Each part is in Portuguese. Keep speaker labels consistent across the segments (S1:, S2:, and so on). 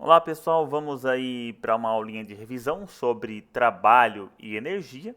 S1: Olá pessoal, vamos aí para uma aulinha de revisão sobre trabalho e energia.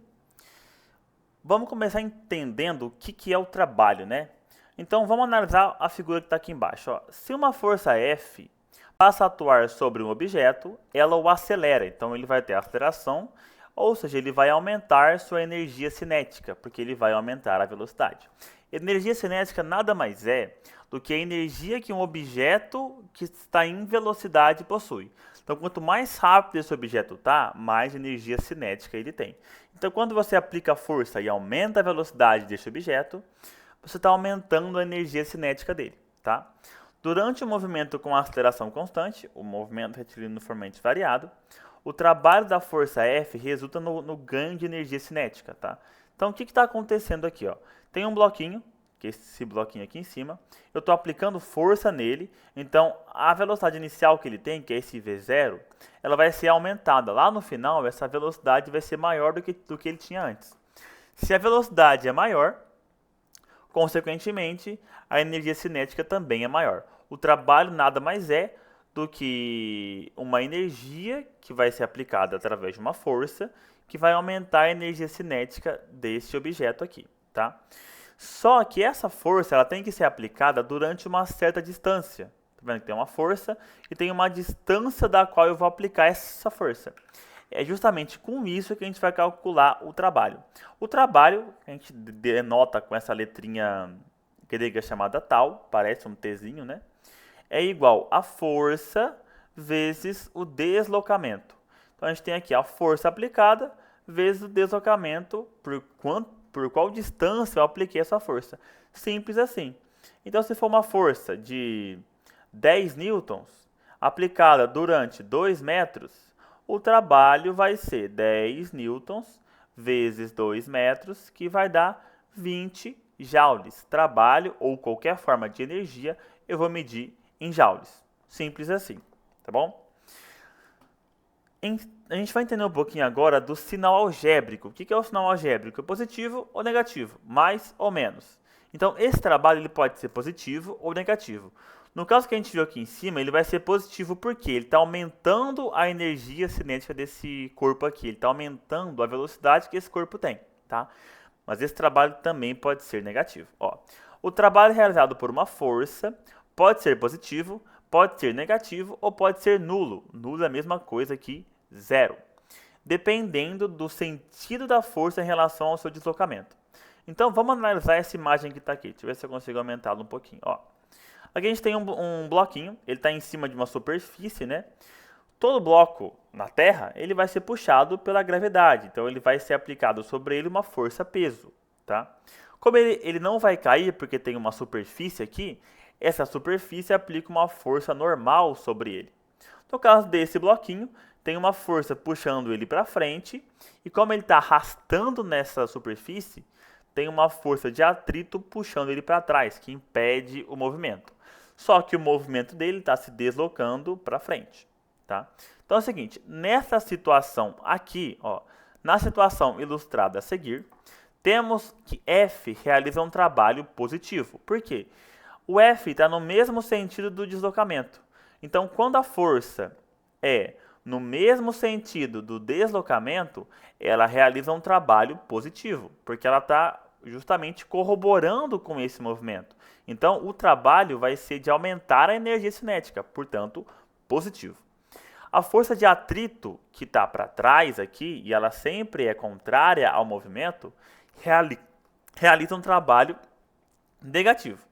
S1: Vamos começar entendendo o que é o trabalho, né? Então vamos analisar a figura que está aqui embaixo. Ó. Se uma força F passa a atuar sobre um objeto, ela o acelera. Então ele vai ter aceleração, ou seja, ele vai aumentar sua energia cinética, porque ele vai aumentar a velocidade. Energia cinética nada mais é do que a energia que um objeto que está em velocidade possui. Então, quanto mais rápido esse objeto está, mais energia cinética ele tem. Então, quando você aplica força e aumenta a velocidade desse objeto, você está aumentando a energia cinética dele, tá? Durante o movimento com aceleração constante, o movimento retilíneo uniformemente variado, o trabalho da força F resulta no ganho de energia cinética, tá? Então, o que está acontecendo aqui, ó? Tem um bloquinho, que é esse bloquinho aqui em cima, eu estou aplicando força nele, então a velocidade inicial que ele tem, que é esse V0, ela vai ser aumentada. Lá no final, essa velocidade vai ser maior do que ele tinha antes. Se a velocidade é maior, consequentemente, a energia cinética também é maior. O trabalho nada mais é do que uma energia que vai ser aplicada através de uma força que vai aumentar a energia cinética desse objeto aqui, tá? Só que essa força ela tem que ser aplicada durante uma certa distância. Tá vendo que tem uma força e tem uma distância da qual eu vou aplicar essa força. É justamente com isso que a gente vai calcular o trabalho. O trabalho, a gente denota com essa letrinha grega chamada tal, parece um Tzinho, né? É igual a força vezes o deslocamento. Então a gente tem aqui a força aplicada vezes o deslocamento, por qual distância eu apliquei essa força. Simples assim. Então se for uma força de 10 newtons aplicada durante 2 metros, o trabalho vai ser 10 newtons vezes 2 metros, que vai dar 20 joules. Trabalho ou qualquer forma de energia eu vou medir em joules. Simples assim, tá bom? A gente vai entender um pouquinho agora do sinal algébrico. O que é o sinal algébrico? É positivo ou negativo? Mais ou menos. Então, esse trabalho ele pode ser positivo ou negativo. No caso que a gente viu aqui em cima, ele vai ser positivo porque ele está aumentando a energia cinética desse corpo aqui. Ele está aumentando a velocidade que esse corpo tem, tá? Mas esse trabalho também pode ser negativo. Ó, o trabalho realizado por uma força pode ser positivo, pode ser negativo ou pode ser nulo. Nulo é a mesma coisa que zero, dependendo do sentido da força em relação ao seu deslocamento. Então vamos analisar essa imagem que está aqui. Deixa eu ver se eu consigo aumentá-la um pouquinho. Ó, aqui a gente tem um bloquinho, ele está em cima de uma superfície, né? Todo bloco na Terra ele vai ser puxado pela gravidade, então ele vai ser aplicado sobre ele uma força-peso, tá? Como ele não vai cair porque tem uma superfície aqui, essa superfície aplica uma força normal sobre ele. No caso desse bloquinho, tem uma força puxando ele para frente, e como ele está arrastando nessa superfície, tem uma força de atrito puxando ele para trás, que impede o movimento. Só que o movimento dele está se deslocando para frente. Tá? Então é o seguinte, nessa situação aqui, ó, na situação ilustrada a seguir, temos que F realiza um trabalho positivo. Por quê? O F está no mesmo sentido do deslocamento. Então, quando a força é no mesmo sentido do deslocamento, ela realiza um trabalho positivo, porque ela está justamente corroborando com esse movimento. Então, o trabalho vai ser de aumentar a energia cinética, portanto, positivo. A força de atrito que está para trás aqui, e ela sempre é contrária ao movimento, realiza um trabalho negativo,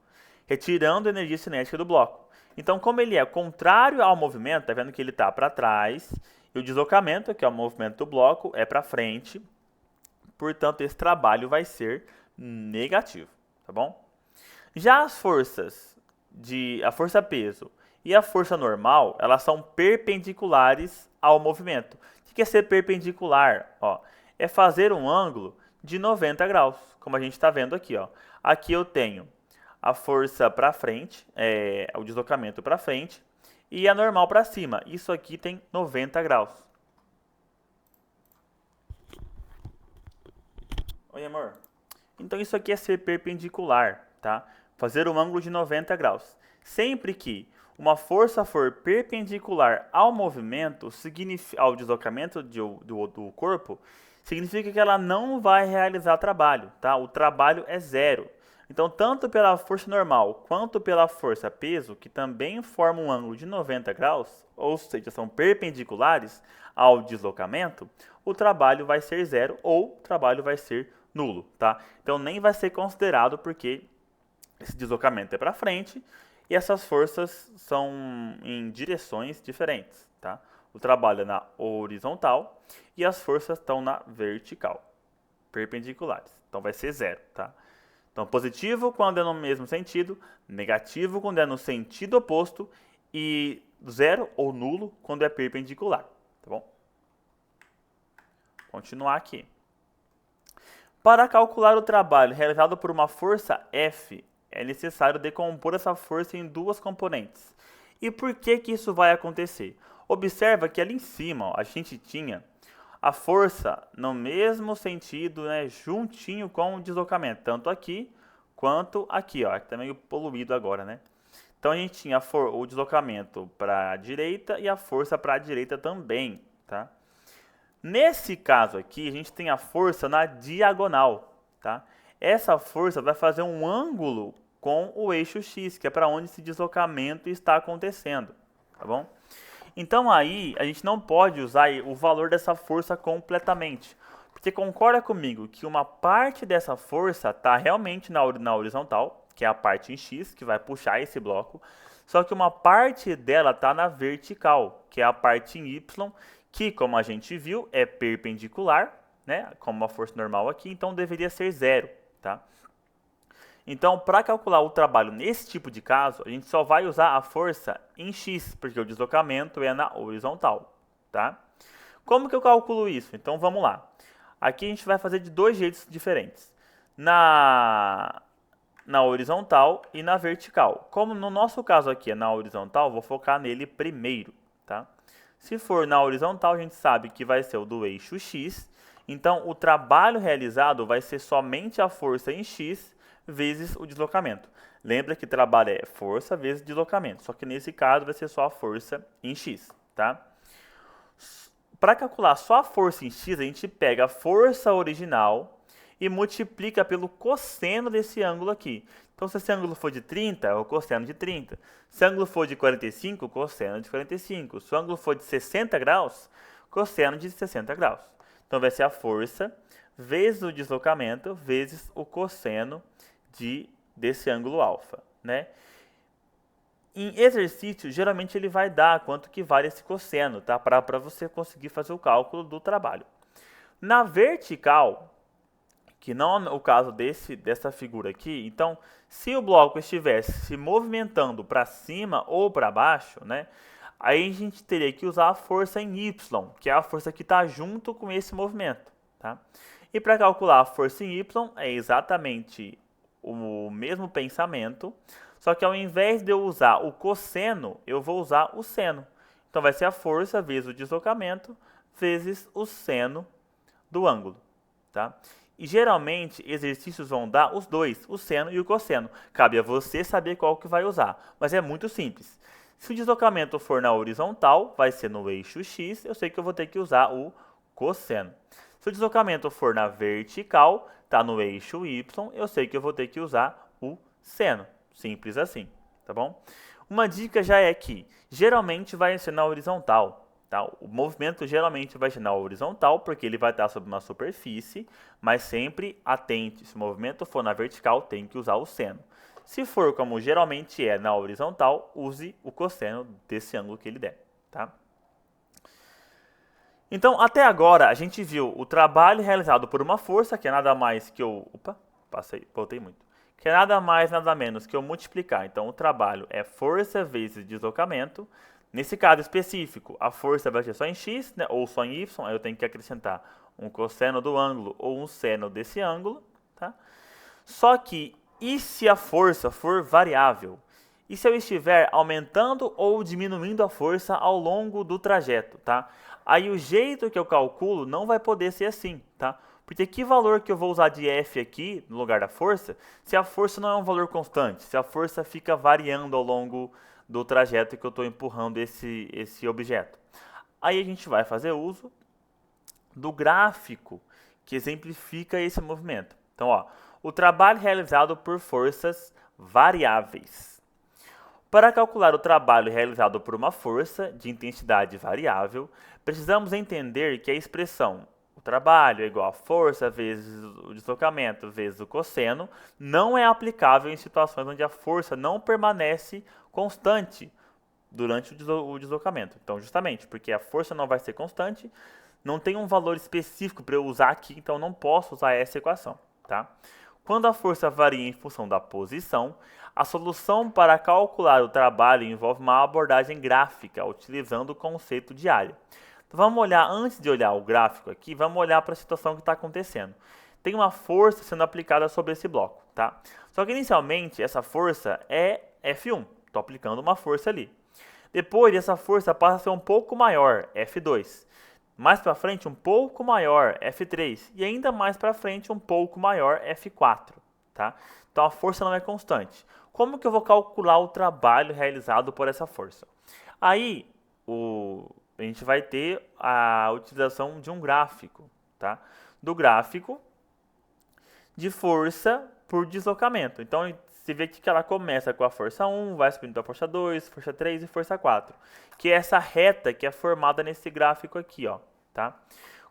S1: retirando a energia cinética do bloco. Então, como ele é contrário ao movimento, tá vendo que ele está para trás, e o deslocamento, que é o movimento do bloco, é para frente, portanto, esse trabalho vai ser negativo, tá bom? Já as forças a força peso e a força normal, elas são perpendiculares ao movimento. O que é ser perpendicular? Ó, é fazer um ângulo de 90 graus, como a gente está vendo aqui. Ó. Aqui eu tenho a força para frente, o deslocamento para frente, e a normal para cima. Isso aqui tem 90 graus. Oi, amor. Então isso aqui é ser perpendicular, tá? Fazer um ângulo de 90 graus. Sempre que uma força for perpendicular ao movimento, ao deslocamento do corpo, significa que ela não vai realizar trabalho, tá? O trabalho é zero. Então, tanto pela força normal quanto pela força peso, que também formam um ângulo de 90 graus, ou seja, são perpendiculares ao deslocamento, o trabalho vai ser zero ou o trabalho vai ser nulo, tá? Então, nem vai ser considerado porque esse deslocamento é para frente e essas forças são em direções diferentes, tá? O trabalho é na horizontal e as forças estão na vertical, perpendiculares. Então, vai ser zero, tá? Então, positivo quando é no mesmo sentido, negativo quando é no sentido oposto e zero ou nulo quando é perpendicular, tá bom? Continuar aqui. Para calcular o trabalho realizado por uma força F, é necessário decompor essa força em duas componentes. E por que isso vai acontecer? Observa que ali em cima ó, a gente tinha a força no mesmo sentido, né, juntinho com o deslocamento, tanto aqui quanto aqui, ó, que está meio poluído agora, né? Então a gente tinha o deslocamento para a direita e a força para a direita também, tá? Nesse caso aqui, a gente tem a força na diagonal, tá? Essa força vai fazer um ângulo com o eixo X, que é para onde esse deslocamento está acontecendo, tá bom? Então aí a gente não pode usar o valor dessa força completamente, porque concorda comigo que uma parte dessa força está realmente na horizontal, que é a parte em X, que vai puxar esse bloco, só que uma parte dela está na vertical, que é a parte em Y, que como a gente viu é perpendicular, né, como uma força normal aqui, então deveria ser zero, tá? Então, para calcular o trabalho nesse tipo de caso, a gente só vai usar a força em X, porque o deslocamento é na horizontal, tá? Como que eu calculo isso? Então, vamos lá. Aqui a gente vai fazer de dois jeitos diferentes. Na horizontal e na vertical. Como no nosso caso aqui é na horizontal, vou focar nele primeiro, tá? Se for na horizontal, a gente sabe que vai ser o do eixo X. Então, o trabalho realizado vai ser somente a força em X vezes o deslocamento. Lembra que trabalho é força vezes deslocamento, só que nesse caso vai ser só a força em X, tá? Para calcular só a força em X, a gente pega a força original e multiplica pelo cosseno desse ângulo aqui. Então, se esse ângulo for de 30, é o cosseno de 30. Se o ângulo for de 45, o cosseno de 45. Se o ângulo for de 60 graus, cosseno de 60 graus. Então, vai ser a força vezes o deslocamento vezes o cosseno desse ângulo alfa, né? Em exercício, geralmente ele vai dar quanto que vale esse cosseno, tá? Para você conseguir fazer o cálculo do trabalho. Na vertical, que não é o caso dessa figura aqui, então, se o bloco estivesse se movimentando para cima ou para baixo, né? Aí a gente teria que usar a força em Y, que é a força que está junto com esse movimento, tá? E para calcular a força em Y é exatamente o mesmo pensamento, só que ao invés de eu usar o cosseno, eu vou usar o seno. Então vai ser a força vezes o deslocamento vezes o seno do ângulo, tá? E geralmente exercícios vão dar os dois, o seno e o cosseno. Cabe a você saber qual que vai usar, mas é muito simples. Se o deslocamento for na horizontal, vai ser no eixo X, eu sei que eu vou ter que usar o cosseno. Se o deslocamento for na vertical, está no eixo Y, eu sei que eu vou ter que usar o seno. Simples assim, tá bom? Uma dica já é que geralmente vai ser na horizontal, tá? O movimento geralmente vai ser na horizontal, porque ele vai estar sobre uma superfície, mas sempre atente, se o movimento for na vertical, tem que usar o seno. Se for como geralmente é na horizontal, use o cosseno desse ângulo que ele der, tá? Então, até agora, a gente viu o trabalho realizado por uma força, que é nada mais que eu... Opa, voltei muito. Que é nada mais, nada menos que eu multiplicar. Então, o trabalho é força vezes deslocamento. Nesse caso específico, a força vai ser só em X, né, ou só em Y. Aí eu tenho que acrescentar um cosseno do ângulo ou um seno desse ângulo, tá? Só que, e se a força for variável? E se eu estiver aumentando ou diminuindo a força ao longo do trajeto, tá? Aí o jeito que eu calculo não vai poder ser assim, tá? Porque que valor que eu vou usar de F aqui, no lugar da força, se a força não é um valor constante, se a força fica variando ao longo do trajeto que eu estou empurrando esse objeto. Aí a gente vai fazer uso do gráfico que exemplifica esse movimento. Então, ó, o trabalho realizado por forças variáveis. Para calcular o trabalho realizado por uma força de intensidade variável, precisamos entender que a expressão o trabalho é igual a força vezes o deslocamento vezes o cosseno não é aplicável em situações onde a força não permanece constante durante o deslocamento. Então, justamente porque a força não vai ser constante, não tem um valor específico para eu usar aqui, então não posso usar essa equação, tá? Quando a força varia em função da posição, a solução para calcular o trabalho envolve uma abordagem gráfica, utilizando o conceito de área. Então vamos olhar, antes de olhar o gráfico aqui, vamos olhar para a situação que está acontecendo. Tem uma força sendo aplicada sobre esse bloco, tá? Só que inicialmente essa força é F1, estou aplicando uma força ali. Depois essa força passa a ser um pouco maior, F2. Mais para frente um pouco maior, F3. E ainda mais para frente um pouco maior, F4, tá? Então a força não é constante. Como que eu vou calcular o trabalho realizado por essa força? Aí a gente vai ter a utilização de um gráfico, tá? Do gráfico de força por deslocamento. Então, você vê que ela começa com a força 1, vai subindo para a força 2, força 3 e força 4. Que é essa reta que é formada nesse gráfico aqui, ó, tá?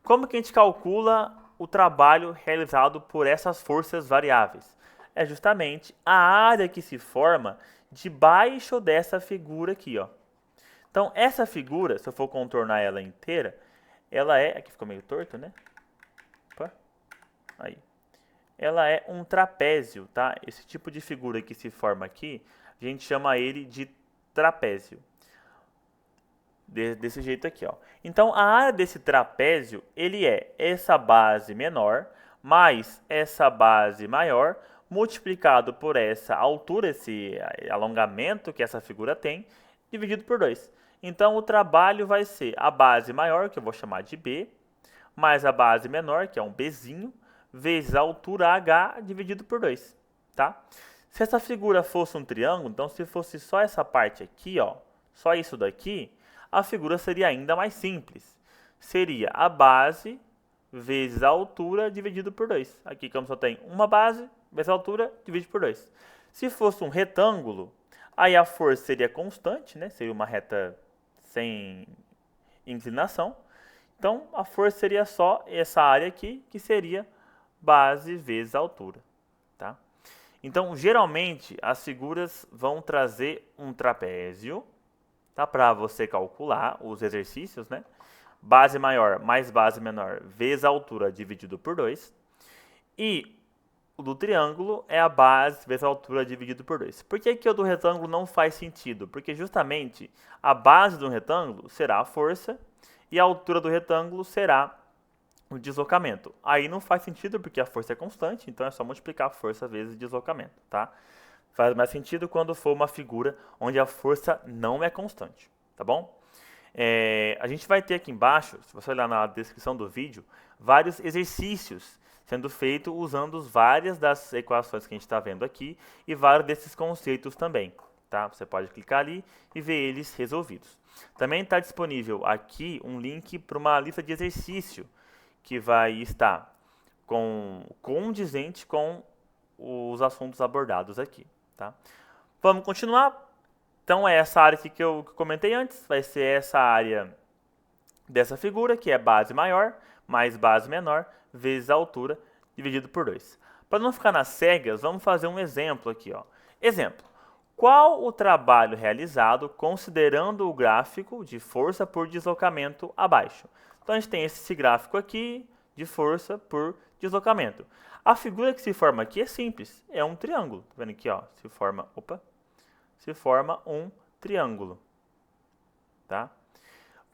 S1: Como que a gente calcula o trabalho realizado por essas forças variáveis? É justamente a área que se forma debaixo dessa figura aqui, ó. Então, essa figura, se eu for contornar ela inteira, ela é... Aqui ficou meio torto, né? Opa. Aí. Ela é um trapézio, tá? Esse tipo de figura que se forma aqui, a gente chama ele de trapézio. Desse jeito aqui, ó. Então, a área desse trapézio, ele é essa base menor, mais essa base maior, multiplicado por essa altura, esse alongamento que essa figura tem, dividido por 2. Então, o trabalho vai ser a base maior, que eu vou chamar de B, mais a base menor, que é um Bzinho, vezes a altura H dividido por 2, tá? Se essa figura fosse um triângulo, então se fosse só essa parte aqui, ó, só isso daqui, a figura seria ainda mais simples. Seria a base vezes a altura dividido por 2. Aqui, como só tem uma base, vezes a altura, divide por 2. Se fosse um retângulo, aí a força seria constante, né? Seria uma reta sem inclinação. Então, a força seria só essa área aqui, que seria base vezes a altura, tá? Então, geralmente, as figuras vão trazer um trapézio, tá? Para você calcular os exercícios, né? Base maior mais base menor vezes a altura dividido por 2. E o do triângulo é a base vezes a altura dividido por 2. Por que que o do retângulo não faz sentido? Porque justamente a base do retângulo será a força e a altura do retângulo será o deslocamento. Aí não faz sentido porque a força é constante, então é só multiplicar a força vezes o deslocamento, tá? Faz mais sentido quando for uma figura onde a força não é constante, tá bom? A gente vai ter aqui embaixo, se você olhar na descrição do vídeo, vários exercícios sendo feitos usando várias das equações que a gente está vendo aqui e vários desses conceitos também, tá? Você pode clicar ali e ver eles resolvidos. Também está disponível aqui um link para uma lista de exercício que vai estar condizente com os assuntos abordados aqui, tá? Vamos continuar. Então, é essa área aqui que eu comentei antes, vai ser essa área dessa figura, que é base maior mais base menor, vezes a altura, dividido por 2. Para não ficar nas cegas, vamos fazer um exemplo aqui, ó. Exemplo. Qual o trabalho realizado considerando o gráfico de força por deslocamento abaixo? Então, a gente tem esse gráfico aqui de força por deslocamento. A figura que se forma aqui é simples, é um triângulo. Tá vendo aqui, ó? Se forma um triângulo, tá?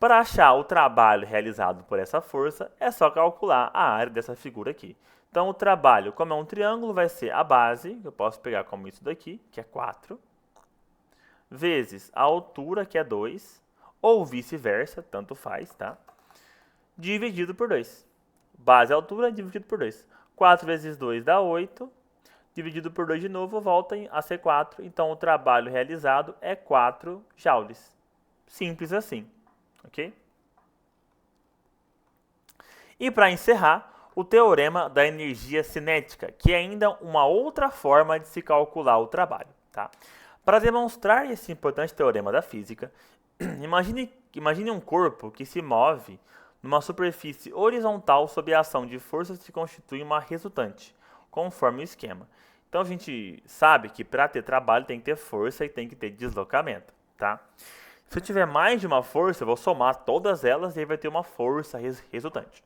S1: Para achar o trabalho realizado por essa força, é só calcular a área dessa figura aqui. Então, o trabalho, como é um triângulo, vai ser a base, que eu posso pegar como isso daqui, que é 4, vezes a altura, que é 2, ou vice-versa, tanto faz, tá? Dividido por 2. Base e altura dividido por 2. 4 vezes 2 dá 8. dividido por 2 de novo, volta a ser 4. Então, o trabalho realizado é 4 joules. Simples assim, ok? E para encerrar, o teorema da energia cinética, que é ainda uma outra forma de se calcular o trabalho. Tá? Para demonstrar esse importante teorema da física, imagine um corpo que se move numa superfície horizontal sob a ação de forças que constituem uma resultante, conforme o esquema. Então a gente sabe que para ter trabalho tem que ter força e tem que ter deslocamento. Tá? Se eu tiver mais de uma força, eu vou somar todas elas e aí vai ter uma força resultante.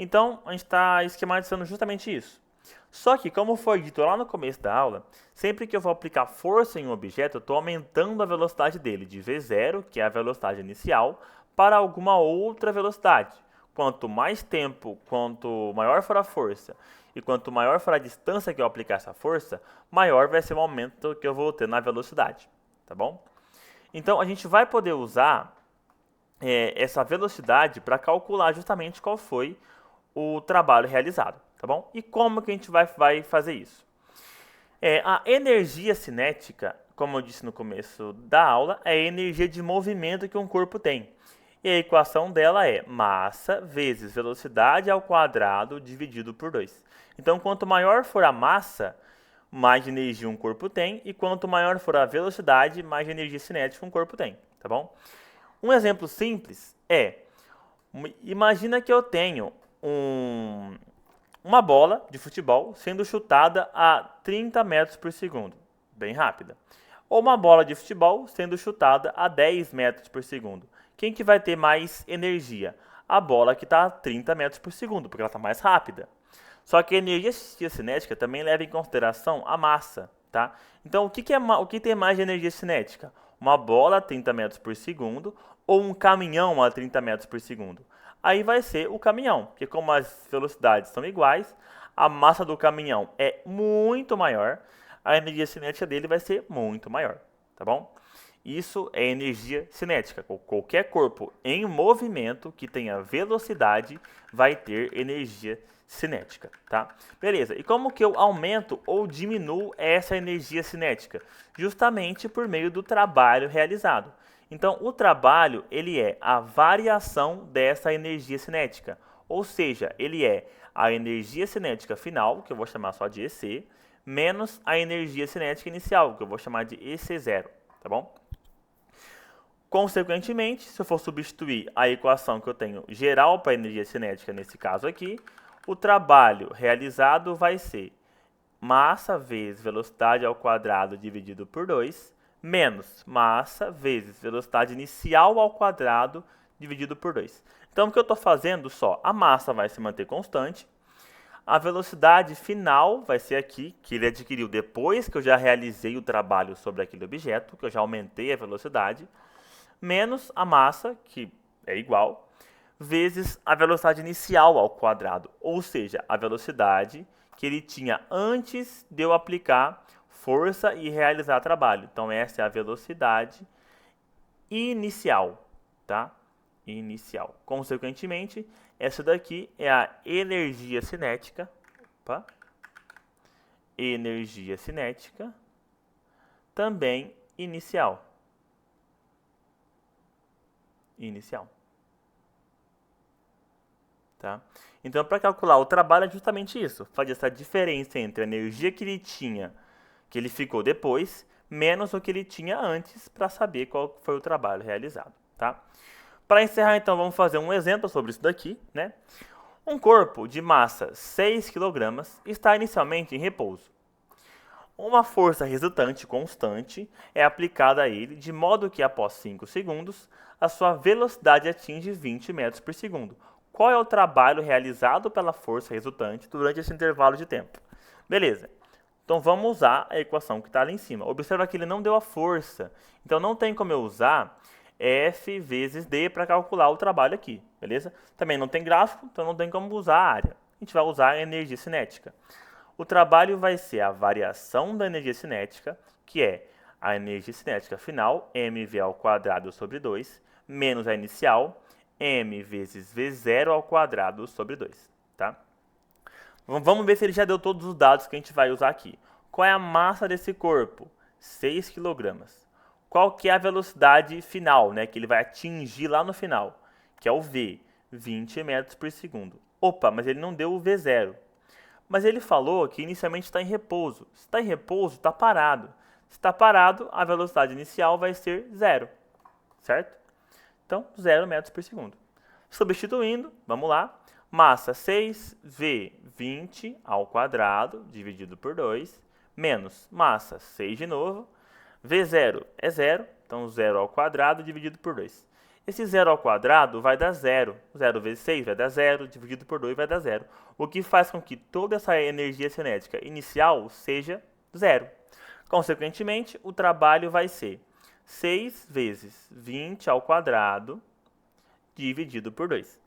S1: Então, a gente está esquematizando justamente isso. Só que, como foi dito lá no começo da aula, sempre que eu vou aplicar força em um objeto, eu estou aumentando a velocidade dele de V0, que é a velocidade inicial, para alguma outra velocidade. Quanto mais tempo, quanto maior for a força e quanto maior for a distância que eu aplicar essa força, maior vai ser o aumento que eu vou ter na velocidade. Tá bom? Então, a gente vai poder usar essa velocidade para calcular justamente qual foi o trabalho realizado, tá bom? E como que a gente vai fazer isso? A energia cinética, como eu disse no começo da aula, é a energia de movimento que um corpo tem. E a equação dela é massa vezes velocidade ao quadrado dividido por 2. Então, quanto maior for a massa, mais energia um corpo tem, e quanto maior for a velocidade, mais energia cinética um corpo tem, tá bom? Um exemplo simples imagina que eu tenho uma bola de futebol sendo chutada a 30 metros por segundo, bem rápida. Ou uma bola de futebol sendo chutada a 10 metros por segundo. Quem que vai ter mais energia? A bola que está a 30 metros por segundo, porque ela está mais rápida. Só que a energia cinética também leva em consideração a massa, tá? Então, o que tem mais de energia cinética? Uma bola a 30 metros por segundo ou um caminhão a 30 metros por segundo? Aí vai ser o caminhão, porque como as velocidades são iguais, a massa do caminhão é muito maior, a energia cinética dele vai ser muito maior, tá bom? Isso é energia cinética. Qualquer corpo em movimento que tenha velocidade vai ter energia cinética, tá? Beleza, e como que eu aumento ou diminuo essa energia cinética? Justamente por meio do trabalho realizado. Então, o trabalho, ele é a variação dessa energia cinética. Ou seja, ele é a energia cinética final, que eu vou chamar só de EC, menos a energia cinética inicial, que eu vou chamar de EC0, tá bom? Consequentemente, se eu for substituir a equação que eu tenho geral para a energia cinética, nesse caso aqui, o trabalho realizado vai ser massa vezes velocidade ao quadrado dividido por 2, menos massa vezes velocidade inicial ao quadrado dividido por 2. Então, o que eu estou fazendo só? A massa vai se manter constante, a velocidade final vai ser aqui, que ele adquiriu depois que eu já realizei o trabalho sobre aquele objeto, que eu já aumentei a velocidade, menos a massa, que é igual, vezes a velocidade inicial ao quadrado, ou seja, a velocidade que ele tinha antes de eu aplicar força e realizar trabalho. Então, essa é a velocidade inicial, tá? Inicial. Consequentemente, essa daqui é a energia cinética. Opa. Energia cinética, também inicial. Inicial. Tá? Então, para calcular o trabalho é justamente isso. Fazer essa diferença entre a energia que ele tinha, que ele ficou depois, menos o que ele tinha antes, para saber qual foi o trabalho realizado. Tá? Para encerrar, então, vamos fazer um exemplo sobre isso daqui. Né? Um corpo de massa 6 kg está inicialmente em repouso. Uma força resultante constante é aplicada a ele, de modo que, após 5 segundos, a sua velocidade atinge 20 metros por segundo. Qual é o trabalho realizado pela força resultante durante esse intervalo de tempo? Beleza. Então, vamos usar a equação que está ali em cima. Observa que ele não deu a força. Então, não tem como eu usar F vezes D para calcular o trabalho aqui. Beleza? Também não tem gráfico, então não tem como usar a área. A gente vai usar a energia cinética. O trabalho vai ser a variação da energia cinética, que é a energia cinética final, mv ao quadrado sobre 2, menos a inicial, m vezes v0 ao quadrado sobre 2. Tá? Vamos ver se ele já deu todos os dados que a gente vai usar aqui. Qual é a massa desse corpo? 6 kg. Qual que é a velocidade final, né, que ele vai atingir lá no final? Que é o V, 20 metros por segundo. Opa, mas ele não deu o V0. Mas ele falou que inicialmente está em repouso. Se está em repouso, está parado. Se está parado, a velocidade inicial vai ser 0, certo? Então, 0 metros por segundo. Substituindo, vamos lá. Massa 6V, 20 ao quadrado, dividido por 2, menos massa 6 de novo. V0 é 0, então 0 ao quadrado dividido por 2. Esse 0 ao quadrado vai dar 0. 0 vezes 6 vai dar 0, dividido por 2 vai dar 0. O que faz com que toda essa energia cinética inicial seja 0. Consequentemente, o trabalho vai ser 6 vezes 20 ao quadrado dividido por 2.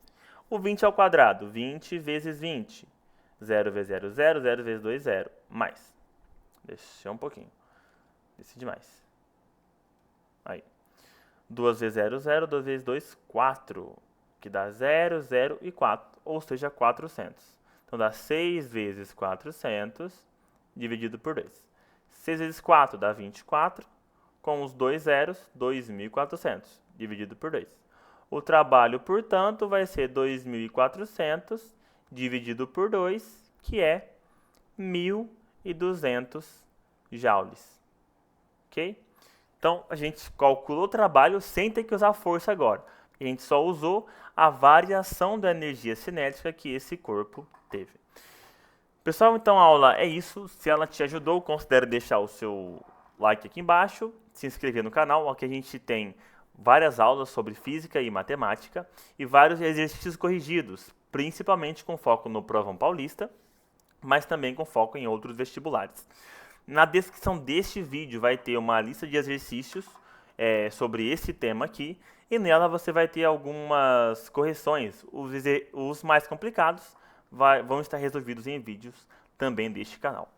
S1: O 20 ao quadrado, 20 vezes 20. 0 vezes 0, 0, 0 vezes 2, 0. Mais. Deixa um pouquinho. Decide mais. Aí. 2 vezes 0, 0. 2 vezes 2, 4. Que dá 0, 0 e 4. Ou seja, 400. Então dá 6 vezes 400 dividido por 2. 6 vezes 4 dá 24. Com os dois zeros, 2.400 dividido por 2. O trabalho, portanto, vai ser 2.400 dividido por 2, que é 1.200 joules. Ok? Então, a gente calculou o trabalho sem ter que usar força agora. A gente só usou a variação da energia cinética que esse corpo teve. Pessoal, então a aula é isso. Se ela te ajudou, considere deixar o seu like aqui embaixo, se inscrever no canal. Aqui a gente tem várias aulas sobre física e matemática e vários exercícios corrigidos, principalmente com foco no Provão Paulista, mas também com foco em outros vestibulares. Na descrição deste vídeo vai ter uma lista de exercícios sobre esse tema aqui, e nela você vai ter algumas correções. Os mais complicados vão estar resolvidos em vídeos também deste canal.